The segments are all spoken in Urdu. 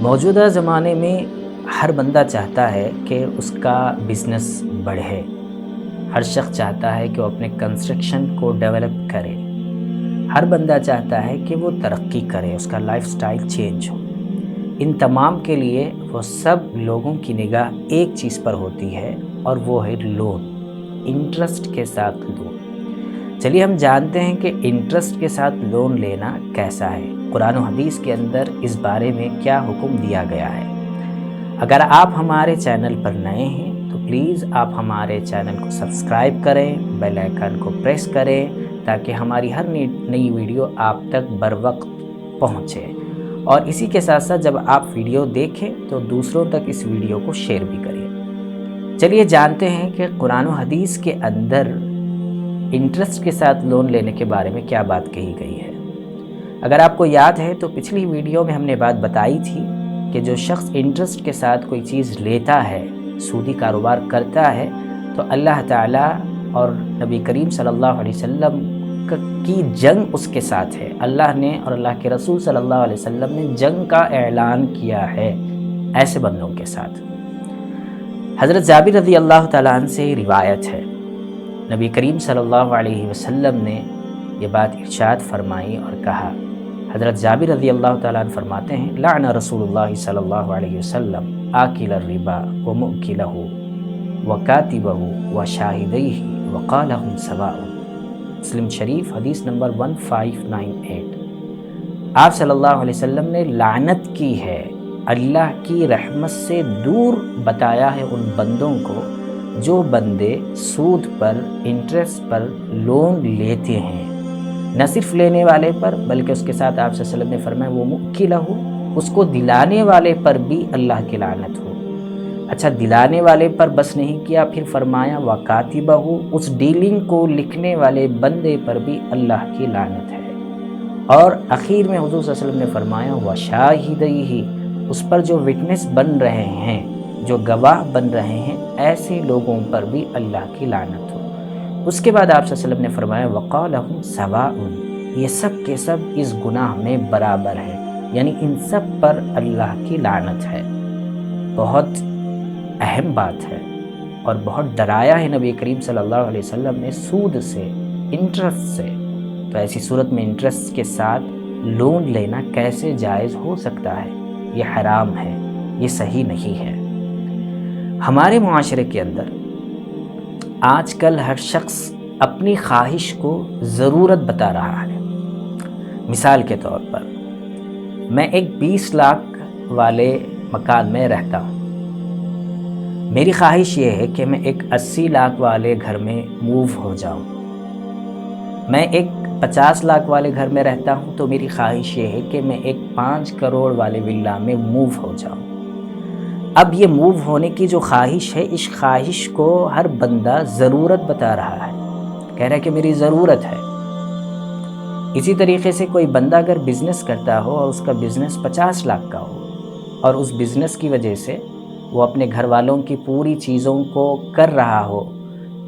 موجودہ زمانے میں ہر بندہ چاہتا ہے کہ اس کا بزنس بڑھے۔ ہر شخص چاہتا ہے کہ وہ اپنے کنسٹرکشن کو ڈیولپ کرے۔ ہر بندہ چاہتا ہے کہ وہ ترقی کرے، اس کا لائف سٹائل چینج ہو۔ ان تمام کے لیے وہ سب لوگوں کی نگاہ ایک چیز پر ہوتی ہے اور وہ ہے لون، انٹرسٹ کے ساتھ لون۔ چلیے ہم جانتے ہیں کہ انٹرسٹ کے ساتھ لون لینا کیسا ہے، قرآن و حدیث کے اندر اس بارے میں کیا حکم دیا گیا ہے۔ اگر آپ ہمارے چینل پر نئے ہیں تو پلیز آپ ہمارے چینل کو سبسکرائب کریں، بیل آئیکن کو پریس کریں تاکہ ہماری ہر نئی ویڈیو آپ تک بر وقت پہنچے، اور اسی کے ساتھ ساتھ جب آپ ویڈیو دیکھیں تو دوسروں تک اس ویڈیو کو شیئر بھی کریں۔ چلیے جانتے ہیں کہ قرآن و حدیث کے اندر انٹرسٹ کے ساتھ لون لینے کے بارے میں کیا بات کہی گئی ہے۔ اگر آپ کو یاد ہے تو پچھلی ویڈیو میں ہم نے بات بتائی تھی کہ جو شخص انٹرسٹ کے ساتھ کوئی چیز لیتا ہے، سودی کاروبار کرتا ہے، تو اللہ تعالیٰ اور نبی کریم صلی اللہ علیہ وسلم کی جنگ اس کے ساتھ ہے۔ اللہ نے اور اللہ کے رسول صلی اللہ علیہ وسلم نے جنگ کا اعلان کیا ہے ایسے بندوں کے ساتھ۔ حضرت جابر رضی اللہ تعالیٰ عنہ سے روایت ہے، نبی کریم صلی اللہ علیہ وسلم نے یہ بات ارشاد فرمائی اور کہا، حضرت جابر رضی اللہ تعالیٰ عنہ فرماتے ہیں، لعن رسول اللہ صلی اللہ علیہ وسلم آکل الربا ومؤکلہ وکاتبہ وشاہدیہ وقالہم سواء۔ مسلم شریف حدیث نمبر 1598۔ آپ صلی اللہ علیہ وسلم نے لعنت کی ہے، اللہ کی رحمت سے دور بتایا ہے ان بندوں کو جو بندے سود پر، انٹرسٹ پر لون لیتے ہیں، نہ صرف لینے والے پر بلکہ اس کے ساتھ آپ صلی اللہ علیہ وسلم نے فرمایا وہ مؤکلہ ہو، اس کو دلانے والے پر بھی اللہ کی لعنت ہو۔ اچھا، دلانے والے پر بس نہیں کیا، پھر فرمایا وکاتبہ ہو، اس ڈیلنگ کو لکھنے والے بندے پر بھی اللہ کی لعنت ہے۔ اور اخیر میں حضور صلی اللہ علیہ وسلم نے فرمایا وشاہدیہ، اس پر جو وٹنس بن رہے ہیں، جو گواہ بن رہے ہیں، ایسے لوگوں پر بھی اللہ کی لعنت ہو۔ اس کے بعد آپ صلی اللہ علیہ وسلم نے فرمایا وقالہم سواء، یہ سب کے سب اس گناہ میں برابر ہے، یعنی ان سب پر اللہ کی لعنت ہے۔ بہت اہم بات ہے اور بہت ڈرایا ہے نبی کریم صلی اللہ علیہ وسلم نے سود سے، انٹرسٹ سے۔ تو ایسی صورت میں انٹرسٹ کے ساتھ لون لینا کیسے جائز ہو سکتا ہے؟ یہ حرام ہے، یہ صحیح نہیں ہے۔ ہمارے معاشرے کے اندر آج کل ہر شخص اپنی خواہش کو ضرورت بتا رہا ہے۔ مثال کے طور پر میں ایک 20 لاکھ والے مکان میں رہتا ہوں، میری خواہش یہ ہے کہ میں ایک 80 لاکھ والے گھر میں موو ہو جاؤں۔ میں ایک 50 لاکھ والے گھر میں رہتا ہوں تو میری خواہش یہ ہے کہ میں ایک 5 کروڑ والے ولا میں موو ہو جاؤں۔ اب یہ موو ہونے کی جو خواہش ہے، اس خواہش کو ہر بندہ ضرورت بتا رہا ہے، کہہ رہا ہے کہ میری ضرورت ہے۔ اسی طریقے سے کوئی بندہ اگر بزنس کرتا ہو اور اس کا بزنس 50 لاکھ کا ہو، اور اس بزنس کی وجہ سے وہ اپنے گھر والوں کی پوری چیزوں کو کر رہا ہو،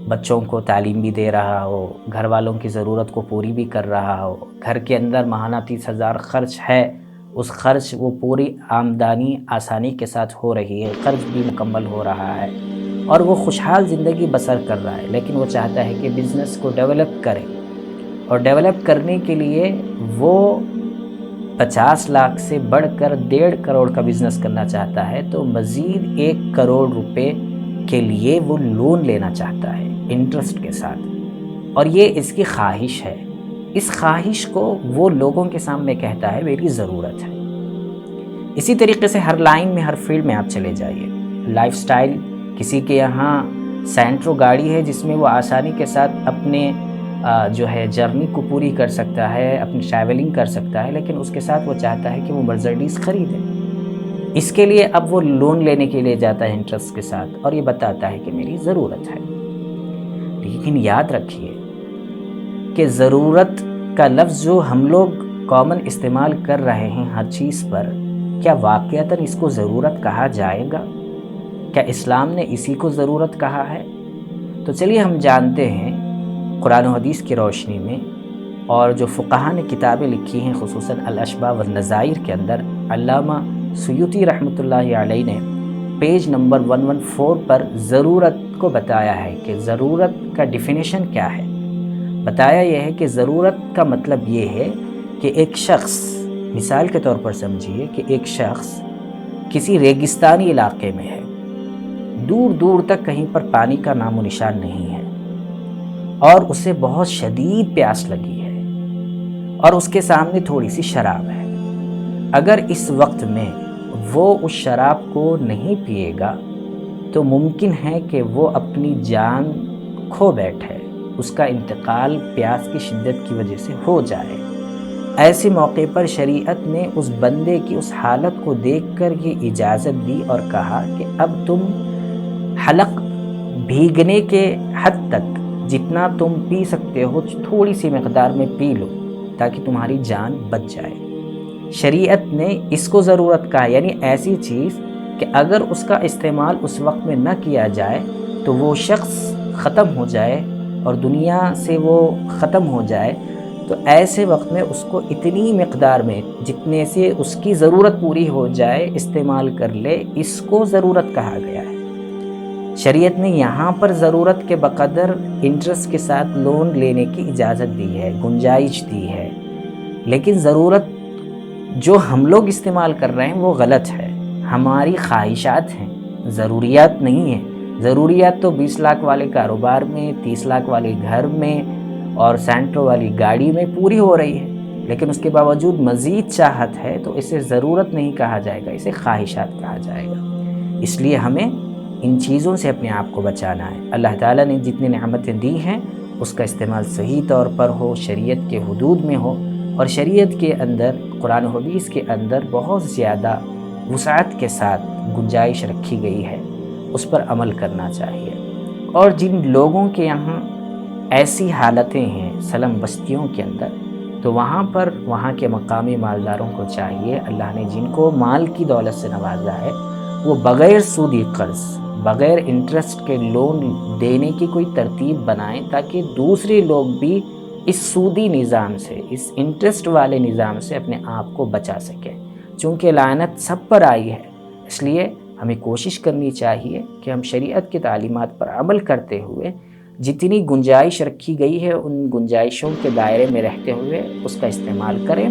بچوں کو تعلیم بھی دے رہا ہو، گھر والوں کی ضرورت کو پوری بھی کر رہا ہو، گھر کے اندر ماہانہ 30,000 خرچ ہے، اس خرچ وہ پوری آمدنی آسانی کے ساتھ ہو رہی ہے، قرض بھی مکمل ہو رہا ہے اور وہ خوشحال زندگی بسر کر رہا ہے، لیکن وہ چاہتا ہے کہ بزنس کو ڈیولپ کرے، اور ڈیولپ کرنے کے لیے وہ 50 لاکھ سے بڑھ کر 1.5 کروڑ کا بزنس کرنا چاہتا ہے، تو مزید 1 کروڑ روپے کے لیے وہ لون لینا چاہتا ہے انٹرسٹ کے ساتھ، اور یہ اس کی خواہش ہے۔ اس خواہش کو وہ لوگوں کے سامنے کہتا ہے میری ضرورت ہے۔ اسی طریقے سے ہر لائن میں، ہر فیلڈ میں آپ چلے جائیے، لائف سٹائل، کسی کے یہاں سینٹرو گاڑی ہے جس میں وہ آسانی کے ساتھ اپنے جو ہے جرنی کو پوری کر سکتا ہے، اپنی ٹریولنگ کر سکتا ہے، لیکن اس کے ساتھ وہ چاہتا ہے کہ وہ مرسڈیز خریدے۔ اس کے لیے اب وہ لون لینے کے لیے جاتا ہے انٹرسٹ کے ساتھ، اور یہ بتاتا ہے کہ میری ضرورت ہے۔ لیکن یاد رکھیے کہ ضرورت کا لفظ جو ہم لوگ کامن استعمال کر رہے ہیں ہر چیز پر، کیا واقعتاً اس کو ضرورت کہا جائے گا؟ کیا اسلام نے اسی کو ضرورت کہا ہے؟ تو چلیے ہم جانتے ہیں قرآن و حدیث کی روشنی میں، اور جو فقہاء نے کتابیں لکھی ہیں خصوصاً الاشباہ والنظائر کے اندر، علامہ سیوطی رحمۃ اللہ علیہ نے پیج نمبر 114 پر ضرورت کو بتایا ہے کہ ضرورت کا ڈیفینیشن کیا ہے۔ بتایا یہ ہے کہ ضرورت کا مطلب یہ ہے کہ ایک شخص، مثال کے طور پر سمجھیے کہ ایک شخص کسی ریگستانی علاقے میں ہے، دور دور تک کہیں پر پانی کا نام و نشان نہیں ہے، اور اسے بہت شدید پیاس لگی ہے اور اس کے سامنے تھوڑی سی شراب ہے۔ اگر اس وقت میں وہ اس شراب کو نہیں پیے گا تو ممکن ہے کہ وہ اپنی جان کھو بیٹھے، اس کا انتقال پیاس کی شدت کی وجہ سے ہو جائے۔ ایسے موقع پر شریعت نے اس بندے کی اس حالت کو دیکھ کر یہ اجازت دی اور کہا کہ اب تم حلق بھیگنے کے حد تک جتنا تم پی سکتے ہو تھوڑی سی مقدار میں پی لو تاکہ تمہاری جان بچ جائے۔ شریعت نے اس کو ضرورت کہا، یعنی ایسی چیز کہ اگر اس کا استعمال اس وقت میں نہ کیا جائے تو وہ شخص ختم ہو جائے اور دنیا سے وہ ختم ہو جائے، تو ایسے وقت میں اس کو اتنی مقدار میں جتنے سے اس کی ضرورت پوری ہو جائے استعمال کر لے، اس کو ضرورت کہا گیا ہے۔ شریعت نے یہاں پر ضرورت کے بقدر انٹرسٹ کے ساتھ لون لینے کی اجازت دی ہے، گنجائش دی ہے، لیکن ضرورت جو ہم لوگ استعمال کر رہے ہیں وہ غلط ہے، ہماری خواہشات ہیں، ضروریات نہیں ہیں۔ ضروریات تو 20 لاکھ والے کاروبار میں، 30 لاکھ والے گھر میں اور سینٹرو والی گاڑی میں پوری ہو رہی ہے، لیکن اس کے باوجود مزید چاہت ہے تو اسے ضرورت نہیں کہا جائے گا، اسے خواہشات کہا جائے گا۔ اس لیے ہمیں ان چیزوں سے اپنے آپ کو بچانا ہے۔ اللہ تعالیٰ نے جتنی نعمتیں دی ہیں اس کا استعمال صحیح طور پر ہو، شریعت کے حدود میں ہو، اور شریعت کے اندر، قرآن و حدیث کے اندر بہت زیادہ وسعت کے ساتھ گنجائش رکھی گئی ہے، اس پر عمل کرنا چاہیے۔ اور جن لوگوں کے یہاں ایسی حالتیں ہیں سلم بستیوں کے اندر، تو وہاں کے مقامی مالداروں کو چاہیے، اللہ نے جن کو مال کی دولت سے نوازا ہے، وہ بغیر سودی قرض، بغیر انٹرسٹ کے لون دینے کی کوئی ترتیب بنائیں تاکہ دوسرے لوگ بھی اس سودی نظام سے، اس انٹرسٹ والے نظام سے اپنے آپ کو بچا سکیں۔ چونکہ لعنت سب پر آئی ہے، اس لیے ہمیں کوشش کرنی چاہیے کہ ہم شریعت کی تعلیمات پر عمل کرتے ہوئے جتنی گنجائش رکھی گئی ہے ان گنجائشوں کے دائرے میں رہتے ہوئے اس کا استعمال کریں،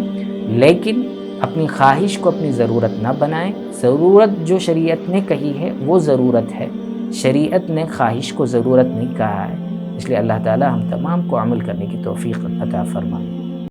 لیکن اپنی خواہش کو اپنی ضرورت نہ بنائیں۔ ضرورت جو شریعت نے کہی ہے وہ ضرورت ہے، شریعت نے خواہش کو ضرورت نہیں کہا ہے۔ اس لیے اللہ تعالی ہم تمام کو عمل کرنے کی توفیق عطا فرمائے۔